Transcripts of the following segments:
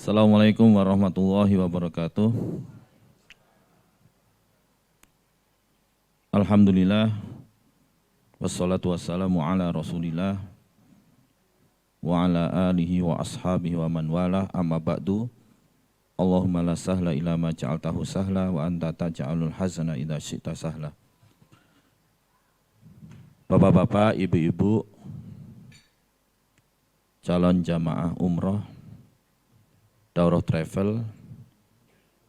Assalamualaikum warahmatullahi wabarakatuh. Alhamdulillah, wassalatu wassalamu ala rasulillah, wa ala alihi wa ashabihi wa man wala, amma ba'du. Allahumma la sahla ila ma ja'altahu sahla, wa anta taj'alul hazana idha syi'ta sahla. Bapak-bapak, ibu-ibu, calon jamaah umroh, Daurah Travel,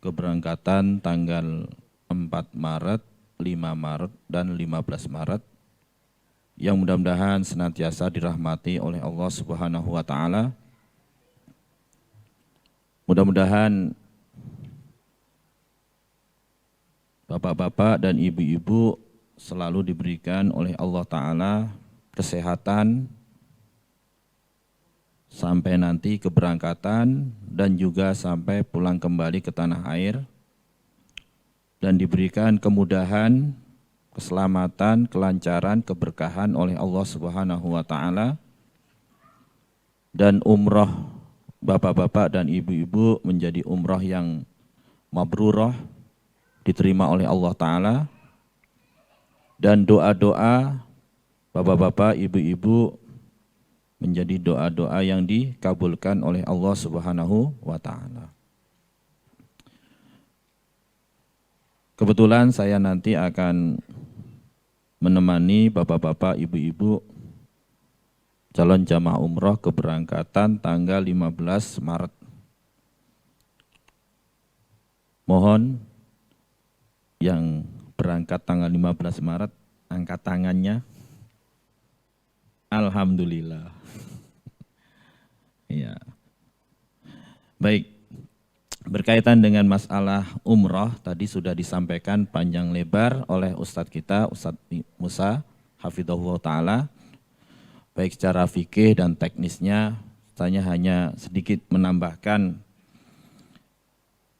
keberangkatan tanggal 4 Maret, 5 Maret, dan 15 Maret, yang mudah-mudahan senantiasa dirahmati oleh Allah Subhanahu wa Ta'ala. Mudah-mudahan bapak-bapak dan ibu-ibu selalu diberikan oleh Allah Ta'ala kesehatan sampai nanti keberangkatan dan juga sampai pulang kembali ke tanah air, dan diberikan kemudahan, keselamatan, kelancaran, keberkahan oleh Allah Subhanahu wa Ta'ala, dan umroh bapak-bapak dan ibu-ibu menjadi umroh yang mabrurah, diterima oleh Allah Ta'ala, dan doa-doa bapak-bapak, ibu-ibu menjadi doa-doa yang dikabulkan oleh Allah Subhanahu wa Ta'ala. Kebetulan saya nanti akan menemani bapak-bapak, ibu-ibu calon jamaah umroh keberangkatan tanggal 15 Maret. Mohon yang berangkat tanggal 15 Maret angkat tangannya. Alhamdulillah. Ya. Baik, berkaitan dengan masalah umroh tadi sudah disampaikan panjang lebar oleh Ustadz kita, Ustadz Musa Hafidhahullah Ta'ala. Baik secara fikih dan teknisnya, saya hanya sedikit menambahkan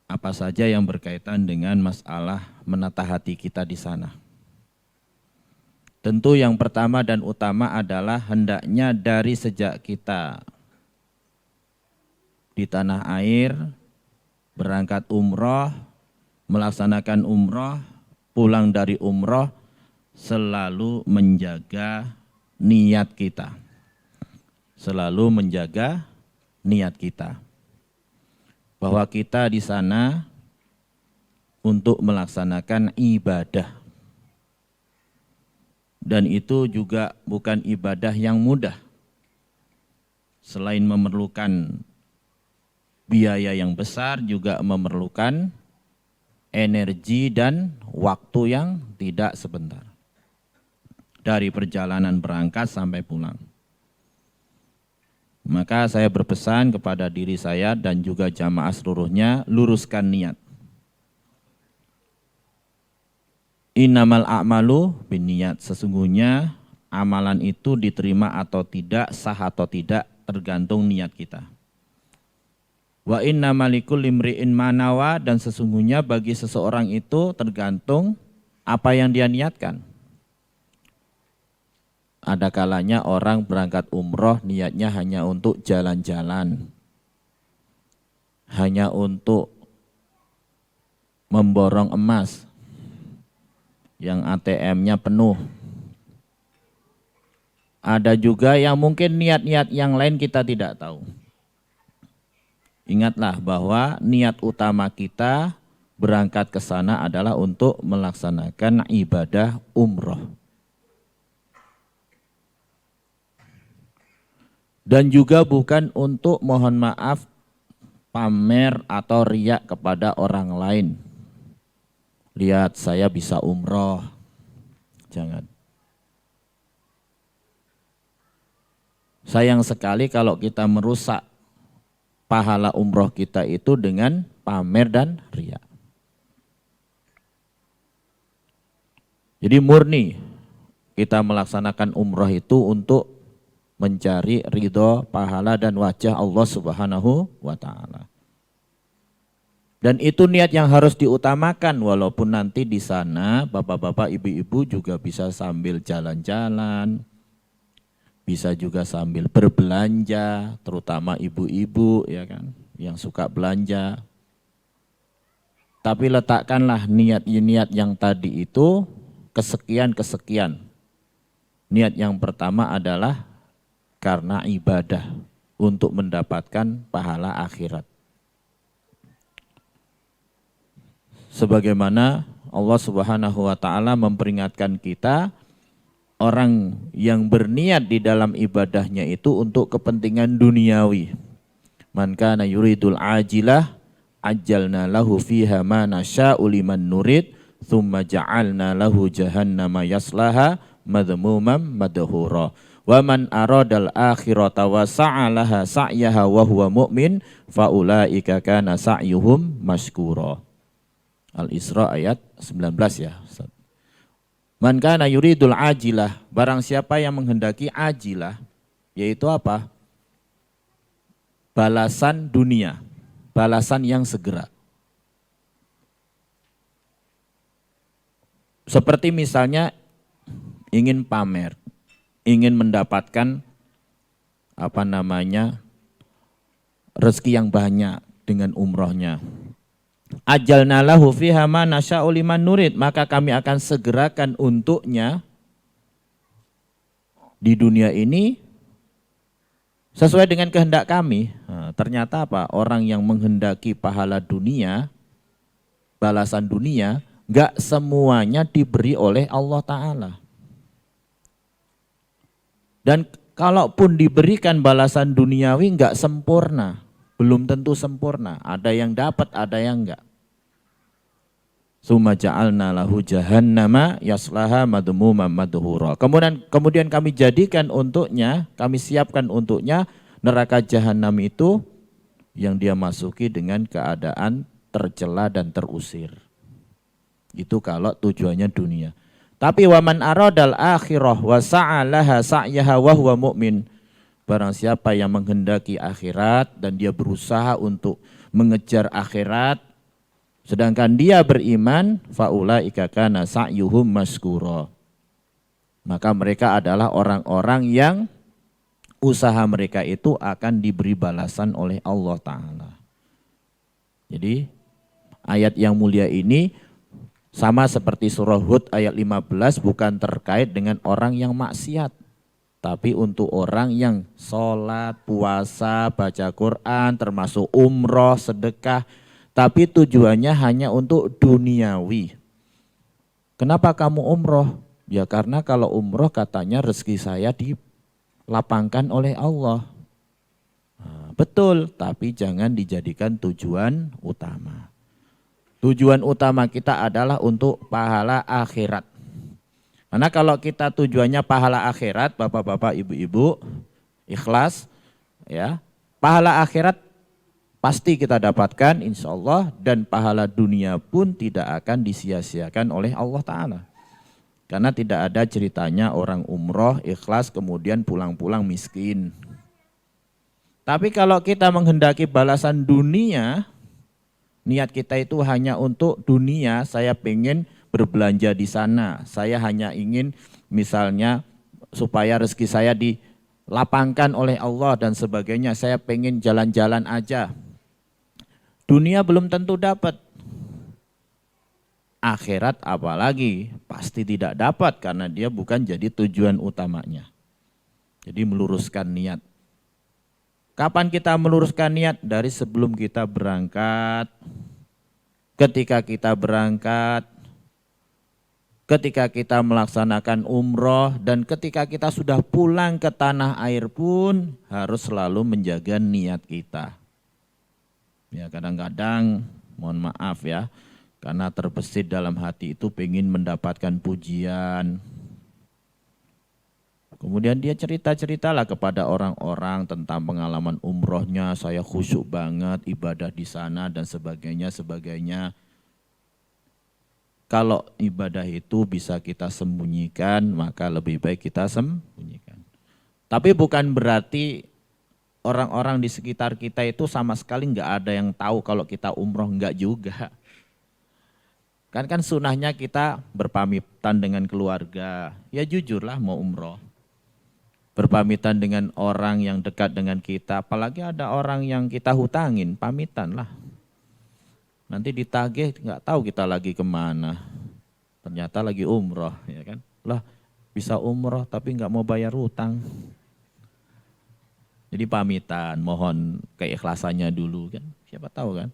apa saja yang berkaitan dengan masalah menata hati kita di sana. Tentu yang pertama dan utama adalah hendaknya dari sejak kita di tanah air, berangkat umroh, melaksanakan umroh, pulang dari umroh, selalu menjaga niat kita. Selalu menjaga niat kita. Bahwa kita di sana untuk melaksanakan ibadah. Dan itu juga bukan ibadah yang mudah. Selain memerlukan biaya yang besar, juga memerlukan energi dan waktu yang tidak sebentar. Dari perjalanan berangkat sampai pulang. Maka saya berpesan kepada diri saya dan juga jamaah seluruhnya, luruskan niat. Innamal a'malu binniyat, sesungguhnya amalan itu diterima atau tidak, sah atau tidak, tergantung niat kita. Wa innamal likulli imri'in ma nawa, dan sesungguhnya bagi seseorang itu tergantung apa yang dia niatkan. Ada kalanya orang berangkat umroh niatnya hanya untuk jalan-jalan, hanya untuk memborong emas yang ATM-nya penuh. Ada juga yang mungkin niat-niat yang lain kita tidak tahu. Ingatlah bahwa niat utama kita berangkat ke sana adalah untuk melaksanakan ibadah umroh. Dan juga bukan untuk mohon maaf pamer atau riak kepada orang lain. Lihat saya bisa umroh, jangan. Sayang sekali kalau kita merusak pahala umroh kita itu dengan pamer dan riya. Jadi murni kita melaksanakan umroh itu untuk mencari ridho, pahala dan wajah Allah Subhanahu wa Ta'ala. Dan itu niat yang harus diutamakan, walaupun nanti di sana bapak-bapak, ibu-ibu juga bisa sambil jalan-jalan, bisa juga sambil berbelanja, terutama ibu-ibu, ya kan, yang suka belanja. Tapi letakkanlah niat yang tadi itu kesekian. Niat yang pertama adalah karena ibadah untuk mendapatkan pahala akhirat. Sebagaimana Allah Subhanahu wa taala memperingatkan kita, orang yang berniat di dalam ibadahnya itu untuk kepentingan duniawi. Man kana yuridul ajilah ajjalna lahu fiha ma nasya'u liman nurid thumma ja'alna lahu jahannama yaslaha madhmuman madhura. Wa man aradal akhirata wa sa'alaha sa'yaha wa huwa mu'min fa ulaika kana sa'yuhum mashkura. Al-Isra ayat 19 ya. Man kana yuridul ajilah, barang siapa yang menghendaki ajilah, yaitu apa? Balasan dunia, balasan yang segera. Seperti misalnya ingin pamer, ingin mendapatkan rezeki yang banyak dengan umrohnya. Ajalna lahu fiha ma nasya'u liman nurid, maka kami akan segerakan untuknya di dunia ini sesuai dengan kehendak kami. Nah, ternyata apa? Orang yang menghendaki pahala dunia, balasan dunia, enggak semuanya diberi oleh Allah Ta'ala. Dan kalaupun diberikan balasan duniawi enggak sempurna. Belum tentu sempurna, ada yang dapat, ada yang enggak. Summa ja'alna lahu jahannama yaslaha madhmuman madhura. Kemudian kami jadikan untuknya, kami siapkan untuknya neraka jahanam itu yang dia masuki dengan keadaan tercela dan terusir. Itu kalau tujuannya dunia. Tapi waman aradal akhirah wa sa'alaha sa'yaha wa huwa mu'min. Barang siapa yang menghendaki akhirat dan dia berusaha untuk mengejar akhirat, sedangkan dia beriman, faulaika kana sa'yuhum mashkura. Maka mereka adalah orang-orang yang usaha mereka itu akan diberi balasan oleh Allah Ta'ala. Jadi ayat yang mulia ini sama seperti surah Hud ayat 15, bukan terkait dengan orang yang maksiat. Tapi untuk orang yang sholat, puasa, baca Quran, termasuk umroh, sedekah. Tapi tujuannya hanya untuk duniawi. Kenapa kamu umroh? Ya karena kalau umroh katanya rezeki saya dilapangkan oleh Allah. Nah, betul, tapi jangan dijadikan tujuan utama. Tujuan utama kita adalah untuk pahala akhirat. Karena kalau kita tujuannya pahala akhirat, bapak-bapak, ibu-ibu, ikhlas, ya, pahala akhirat pasti kita dapatkan insya Allah, dan pahala dunia pun tidak akan disia-siakan oleh Allah Ta'ala. Karena tidak ada ceritanya orang umroh, ikhlas, kemudian pulang-pulang miskin. Tapi kalau kita menghendaki balasan dunia, niat kita itu hanya untuk dunia, saya pengen berbelanja di sana, saya hanya ingin misalnya supaya rezeki saya dilapangkan oleh Allah dan sebagainya, saya pengen jalan-jalan aja. Dunia belum tentu dapat. Akhirat apalagi pasti tidak dapat karena dia bukan jadi tujuan utamanya. Jadi meluruskan niat. Kapan kita meluruskan niat? Dari sebelum kita berangkat, ketika kita berangkat, ketika kita melaksanakan umroh, dan ketika kita sudah pulang ke tanah air pun harus selalu menjaga niat kita. Ya kadang-kadang, mohon maaf ya, karena terbesit dalam hati itu pengen mendapatkan pujian. Kemudian dia cerita-ceritalah kepada orang-orang tentang pengalaman umrohnya, saya khusyuk banget ibadah di sana dan sebagainya. Kalau ibadah itu bisa kita sembunyikan, maka lebih baik kita sembunyikan. Tapi bukan berarti orang-orang di sekitar kita itu sama sekali enggak ada yang tahu kalau kita umroh, enggak juga. Kan sunahnya kita berpamitan dengan keluarga, ya jujurlah mau umroh. berpamitan dengan orang yang dekat dengan kita, apalagi ada orang yang kita hutangin, pamitan lah. Nanti ditagih nggak tahu kita lagi kemana, ternyata lagi umroh, ya kan? Lah bisa umroh tapi nggak mau bayar hutang. Jadi pamitan, mohon keikhlasannya dulu kan, siapa tahu kan.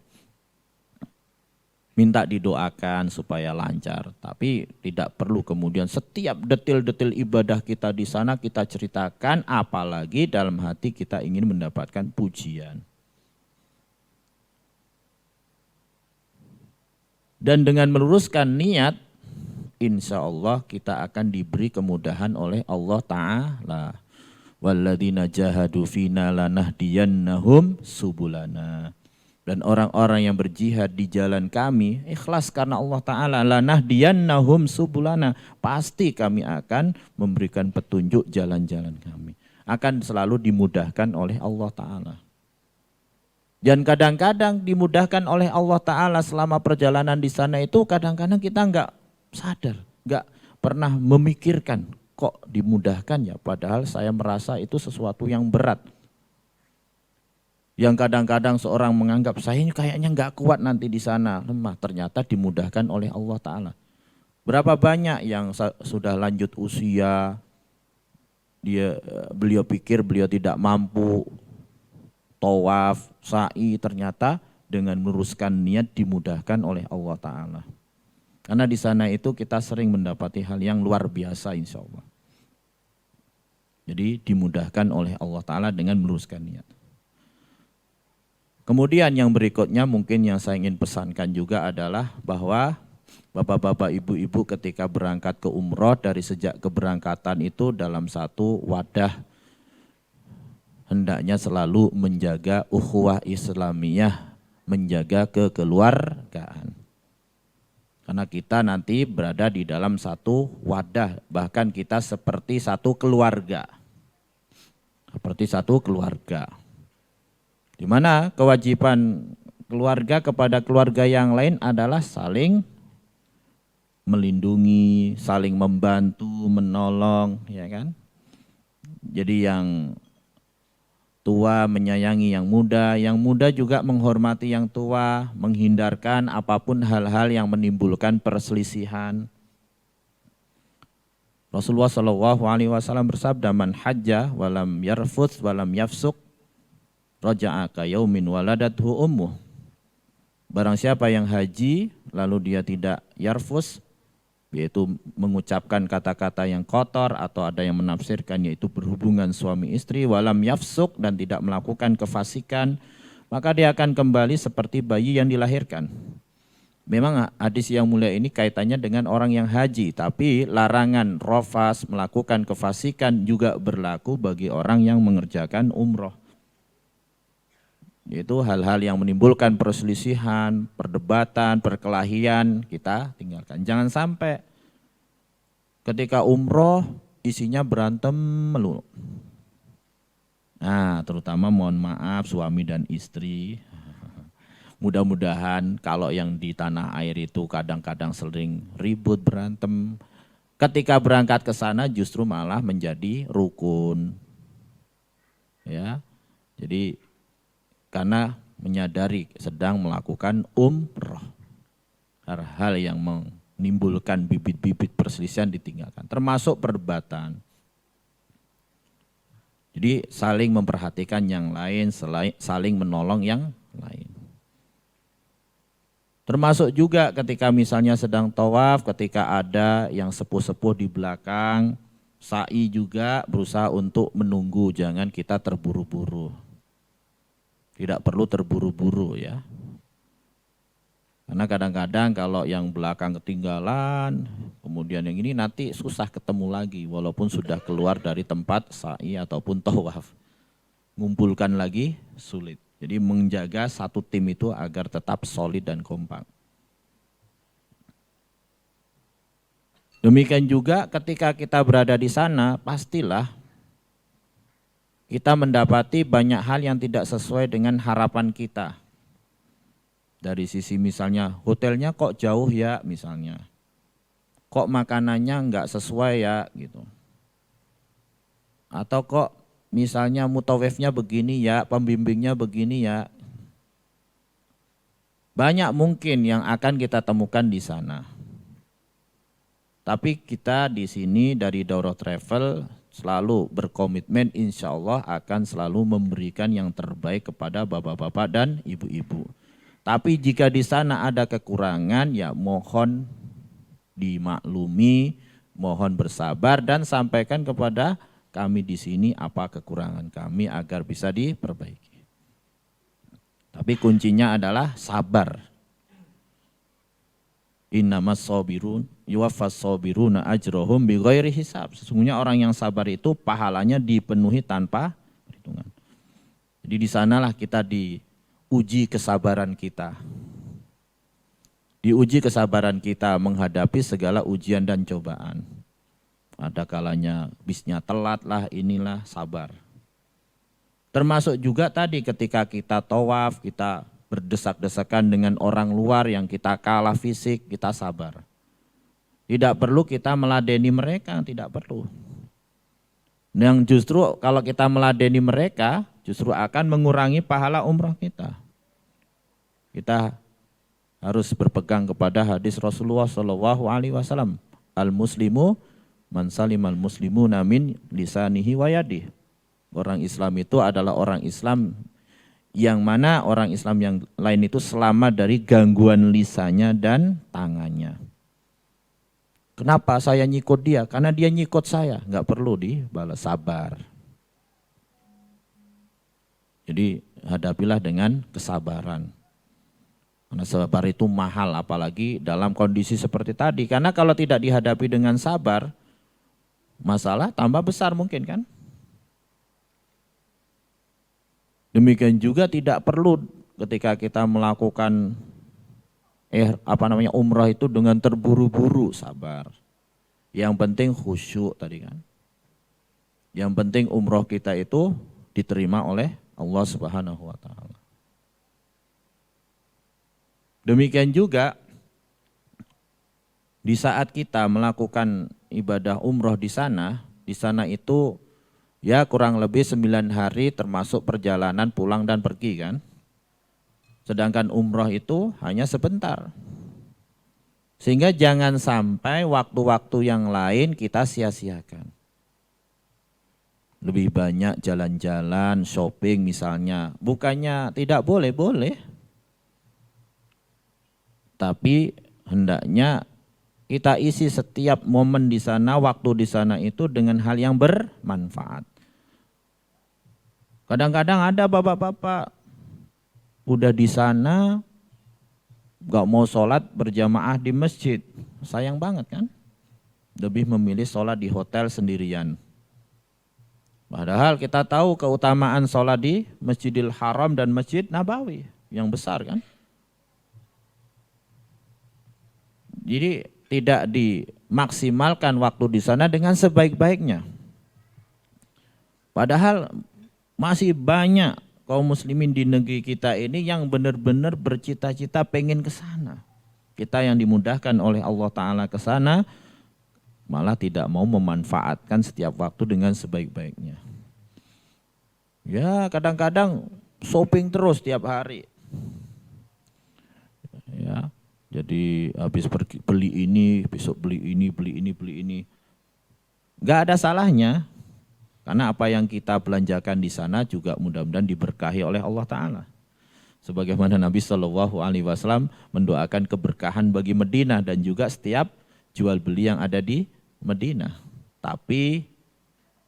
Minta didoakan supaya lancar, tapi tidak perlu kemudian setiap detil-detil ibadah kita di sana kita ceritakan, apalagi dalam hati kita ingin mendapatkan pujian. Dan dengan meluruskan niat, insya Allah kita akan diberi kemudahan oleh Allah Ta'ala. Walladzina jahadu fina lanahdiyannahum subulana. Dan orang-orang yang berjihad di jalan kami, ikhlas karena Allah Ta'ala, lanahdiyannahum subulana, pasti kami akan memberikan petunjuk jalan-jalan kami. Akan selalu dimudahkan oleh Allah Ta'ala. Dan kadang-kadang dimudahkan oleh Allah Ta'ala selama perjalanan di sana itu, kadang-kadang kita enggak sadar, enggak pernah memikirkan, kok dimudahkan ya, padahal saya merasa itu sesuatu yang berat. Yang kadang-kadang seorang menganggap saya ini kayaknya nggak kuat nanti di sana, lemah, ternyata dimudahkan oleh Allah Ta'ala. Berapa banyak yang sudah lanjut usia, beliau pikir beliau tidak mampu, tawaf, sa'i, ternyata dengan meluruskan niat dimudahkan oleh Allah Ta'ala. Karena di sana itu kita sering mendapati hal yang luar biasa insya Allah. Jadi dimudahkan oleh Allah Ta'ala dengan meluruskan niat. Kemudian yang berikutnya mungkin yang saya ingin pesankan juga adalah bahwa bapak-bapak, ibu-ibu ketika berangkat ke umroh, dari sejak keberangkatan itu dalam satu wadah hendaknya selalu menjaga ukhuwah Islamiyah, menjaga kekeluargaan. Karena kita nanti berada di dalam satu wadah, bahkan kita seperti satu keluarga. Seperti satu keluarga. Di mana kewajiban keluarga kepada keluarga yang lain adalah saling melindungi, saling membantu, menolong, ya kan? Jadi yang tua menyayangi yang muda juga menghormati yang tua, menghindarkan apapun hal-hal yang menimbulkan perselisihan. Rasulullah SAW bersabda, man hajja walam yarfuth walam yafsuk raja'a ka yaumin waladathu ummuh. Barang siapa yang haji lalu dia tidak yarfus, yaitu mengucapkan kata-kata yang kotor, atau ada yang menafsirkan yaitu berhubungan suami istri, walam yafsuk, dan tidak melakukan kefasikan, maka dia akan kembali seperti bayi yang dilahirkan. Memang hadis yang mulia ini kaitannya dengan orang yang haji, tapi larangan rofas, melakukan kefasikan juga berlaku bagi orang yang mengerjakan umroh. Yaitu hal-hal yang menimbulkan perselisihan, perdebatan, perkelahian, kita tinggalkan. Jangan sampai ketika umroh isinya berantem melulu. Nah, terutama mohon maaf suami dan istri. Mudah-mudahan kalau yang di tanah air itu kadang-kadang sering ribut, berantem. Ketika berangkat ke sana justru malah menjadi rukun. Ya. Jadi karena menyadari sedang melakukan umroh. Hal-hal yang menimbulkan bibit-bibit perselisihan ditinggalkan, termasuk perdebatan. Jadi saling memperhatikan yang lain, saling menolong yang lain. Termasuk juga ketika misalnya sedang tawaf, ketika ada yang sepuh-sepuh di belakang, sa'i juga berusaha untuk menunggu, jangan kita terburu-buru. Tidak perlu terburu-buru ya. Karena kadang-kadang kalau yang belakang ketinggalan, kemudian yang ini nanti susah ketemu lagi walaupun sudah keluar dari tempat sa'i ataupun tawaf. Ngumpulkan lagi sulit. Jadi menjaga satu tim itu agar tetap solid dan kompak. Demikian juga ketika kita berada di sana, pastilah kita mendapati banyak hal yang tidak sesuai dengan harapan kita. Dari sisi misalnya hotelnya kok jauh ya misalnya. Kok makanannya enggak sesuai ya gitu. Atau kok misalnya mutawifnya begini ya, pembimbingnya begini ya. Banyak mungkin yang akan kita temukan di sana. Tapi kita di sini dari Daurah Travel selalu berkomitmen insya Allah akan selalu memberikan yang terbaik kepada bapak-bapak dan ibu-ibu. Tapi jika di sana ada kekurangan ya mohon dimaklumi, mohon bersabar dan sampaikan kepada kami di sini apa kekurangan kami agar bisa diperbaiki. Tapi kuncinya adalah sabar. Innamas sabirun yuwaffas sabiruna ajrohum bighairi hisab. Sesungguhnya orang yang sabar itu pahalanya dipenuhi tanpa perhitungan. Jadi di sanalah kita diuji kesabaran kita. Diuji kesabaran kita menghadapi segala ujian dan cobaan. Ada kalanya bisnya telat lah, inilah sabar. Termasuk juga tadi ketika kita tawaf, kita berdesak-desakan dengan orang luar yang kita kalah fisik, kita sabar. Tidak perlu kita meladeni mereka, tidak perlu. Yang justru kalau kita meladeni mereka, justru akan mengurangi pahala umrah kita. Kita harus berpegang kepada hadis Rasulullah SAW. Al-muslimu man salimal muslimuna min lisanihi wa yadihi. Orang Islam itu adalah orang Islam yang mana orang Islam yang lain itu selamat dari gangguan lisannya dan tangannya. Kenapa saya nyikut dia? Karena dia nyikut saya, nggak perlu dibalas, sabar. Jadi hadapilah dengan kesabaran. Karena sabar itu mahal, apalagi dalam kondisi seperti tadi. Karena kalau tidak dihadapi dengan sabar, masalah tambah besar mungkin kan? Demikian juga tidak perlu ketika kita melakukan umrah itu dengan terburu-buru, sabar. Yang penting khusyuk tadi kan. Yang penting umrah kita itu diterima oleh Allah Subhanahu wa taala. Demikian juga di saat kita melakukan ibadah umrah di sana itu ya kurang lebih 9 hari termasuk perjalanan pulang dan pergi kan. Sedangkan umrah itu hanya sebentar. Sehingga jangan sampai waktu-waktu yang lain kita sia-siakan. Lebih banyak jalan-jalan, shopping misalnya. Bukannya tidak boleh, boleh. Tapi hendaknya kita isi setiap momen di sana, waktu di sana itu dengan hal yang bermanfaat. Kadang-kadang ada bapak-bapak udah di sana gak mau sholat berjamaah di masjid. Sayang banget kan? Lebih memilih sholat di hotel sendirian. Padahal kita tahu keutamaan sholat di Masjidil Haram dan Masjid Nabawi yang besar kan? Jadi tidak dimaksimalkan waktu di sana dengan sebaik-baiknya. Padahal masih banyak kaum muslimin di negeri kita ini yang benar-benar bercita-cita pengen ke sana. Kita yang dimudahkan oleh Allah Ta'ala ke sana malah tidak mau memanfaatkan setiap waktu dengan sebaik-baiknya. Ya kadang-kadang shopping terus tiap hari. Ya. Jadi habis pergi beli ini, besok beli ini, beli ini, beli ini. Enggak ada salahnya. Karena apa yang kita belanjakan di sana juga mudah-mudahan diberkahi oleh Allah Ta'ala. Sebagaimana Nabi SAW mendoakan keberkahan bagi Madinah dan juga setiap jual beli yang ada di Madinah. Tapi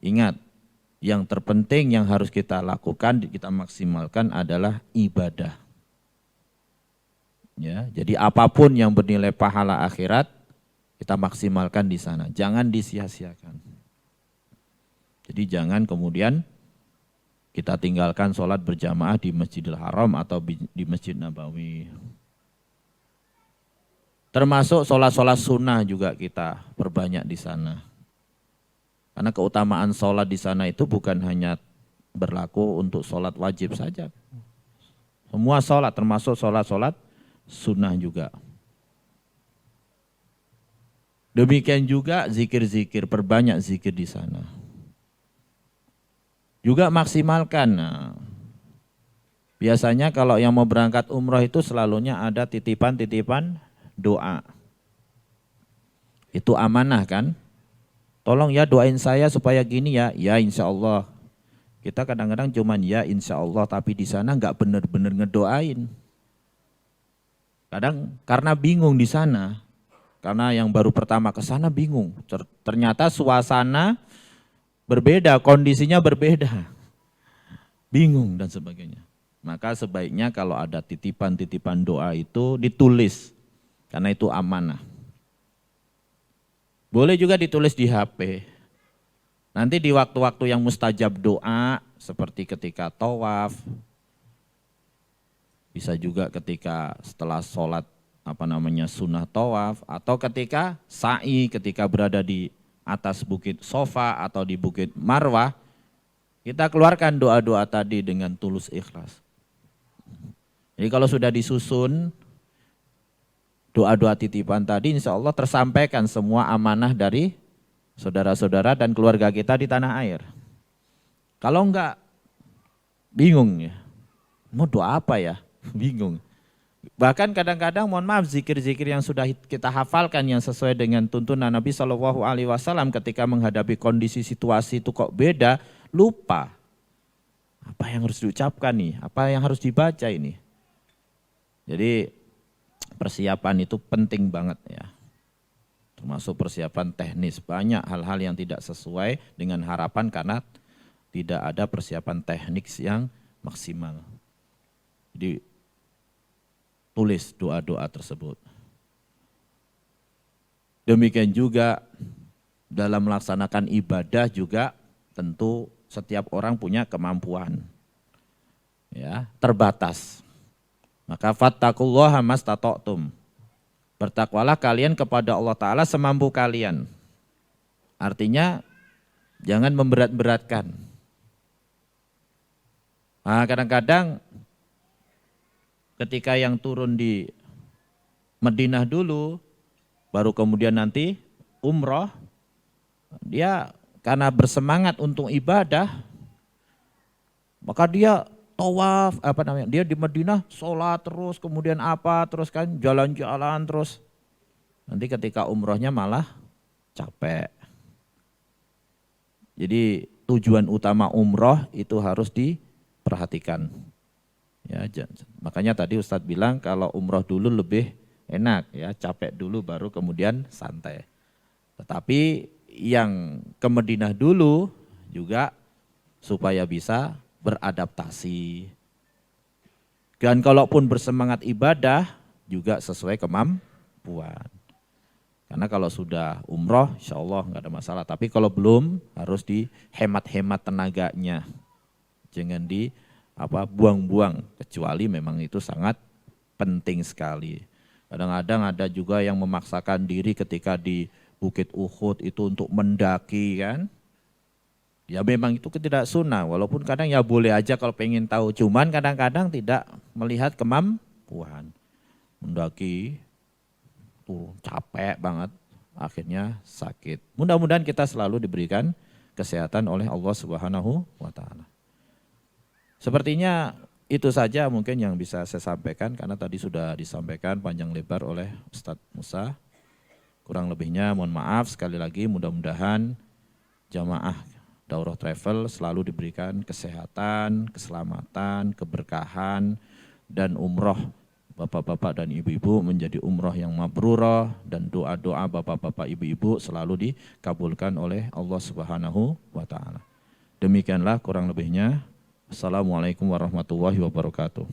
ingat, yang terpenting yang harus kita lakukan, kita maksimalkan adalah ibadah. Ya, jadi apapun yang bernilai pahala akhirat kita maksimalkan di sana, jangan disia-siakan. Jadi jangan kemudian kita tinggalkan sholat berjamaah di Masjidil Haram atau di Masjid Nabawi. Termasuk sholat-sholat sunnah juga kita perbanyak di sana. Karena keutamaan sholat di sana itu bukan hanya berlaku untuk sholat wajib saja. Semua sholat termasuk sholat-sholat sunnah juga. Demikian juga zikir-zikir, perbanyak zikir di sana. Juga maksimalkan. Nah, biasanya kalau yang mau berangkat umroh itu selalunya ada titipan-titipan doa. Itu amanah kan? Tolong ya doain saya supaya gini ya. Ya insya Allah. Kita kadang-kadang cuman ya insya Allah, tapi di sana nggak bener-bener ngedoain. Kadang karena bingung di sana, karena yang baru pertama ke sana bingung. Ternyata suasana berbeda, kondisinya berbeda, bingung dan sebagainya. Maka sebaiknya kalau ada titipan-titipan doa itu ditulis, karena itu amanah. Boleh juga ditulis di HP. Nanti di waktu-waktu yang mustajab doa, seperti ketika tawaf, bisa juga ketika setelah sholat sunnah tawaf, atau ketika sa'i, ketika berada di atas bukit Sofa atau di bukit Marwah, kita keluarkan doa-doa tadi dengan tulus ikhlas. Jadi kalau sudah disusun doa-doa titipan tadi, insya Allah tersampaikan semua amanah dari saudara-saudara dan keluarga kita di tanah air. Kalau enggak, bingung ya, mau doa apa ya, bingung. Bahkan kadang-kadang mohon maaf zikir-zikir yang sudah kita hafalkan yang sesuai dengan tuntunan Nabi SAW ketika menghadapi kondisi situasi itu kok beda, lupa. Apa yang harus diucapkan nih, apa yang harus dibaca ini. Jadi persiapan itu penting banget ya. Termasuk persiapan teknis, banyak hal-hal yang tidak sesuai dengan harapan karena tidak ada persiapan teknik yang maksimal. Jadi tulis doa-doa tersebut. Demikian juga dalam melaksanakan ibadah juga tentu setiap orang punya kemampuan. Ya, terbatas. Maka fattaqullaha mastata'tum. Bertakwalah kalian kepada Allah Ta'ala semampu kalian. Artinya jangan memberat-beratkan. Nah, kadang-kadang ketika yang turun di Madinah dulu, baru kemudian nanti umroh, dia karena bersemangat untuk ibadah, maka dia tawaf, dia di Madinah sholat terus, kemudian terus kan jalan-jalan terus. Nanti ketika umrohnya malah capek. Jadi tujuan utama umroh itu harus diperhatikan. Ya, makanya tadi Ustadz bilang kalau umroh dulu lebih enak ya, capek dulu baru kemudian santai. Tetapi yang ke Madinah dulu juga supaya bisa beradaptasi. Dan kalaupun bersemangat ibadah juga sesuai kemampuan. Karena kalau sudah umroh insya Allah nggak ada masalah. Tapi kalau belum harus dihemat-hemat tenaganya. Jangan buang-buang, kecuali memang itu sangat penting sekali. Kadang-kadang ada juga yang memaksakan diri ketika di Bukit Uhud itu untuk mendaki kan. Ya memang itu tidak sunnah, walaupun kadang ya boleh aja kalau pengen tahu. Cuman kadang-kadang tidak melihat kemampuan. Mendaki tuh capek banget, akhirnya sakit. Mudah-mudahan kita selalu diberikan kesehatan oleh Allah Subhanahu wa Ta'ala. Sepertinya itu saja mungkin yang bisa saya sampaikan karena tadi sudah disampaikan panjang lebar oleh Ustadz Musa. Kurang lebihnya mohon maaf, sekali lagi mudah-mudahan jamaah Daurah Travel selalu diberikan kesehatan, keselamatan, keberkahan dan umroh bapak-bapak dan ibu-ibu menjadi umroh yang mabrurah dan doa-doa bapak-bapak ibu-ibu selalu dikabulkan oleh Allah Subhanahu wa Ta'ala. Demikianlah kurang lebihnya. Assalamualaikum warahmatullahi wabarakatuh.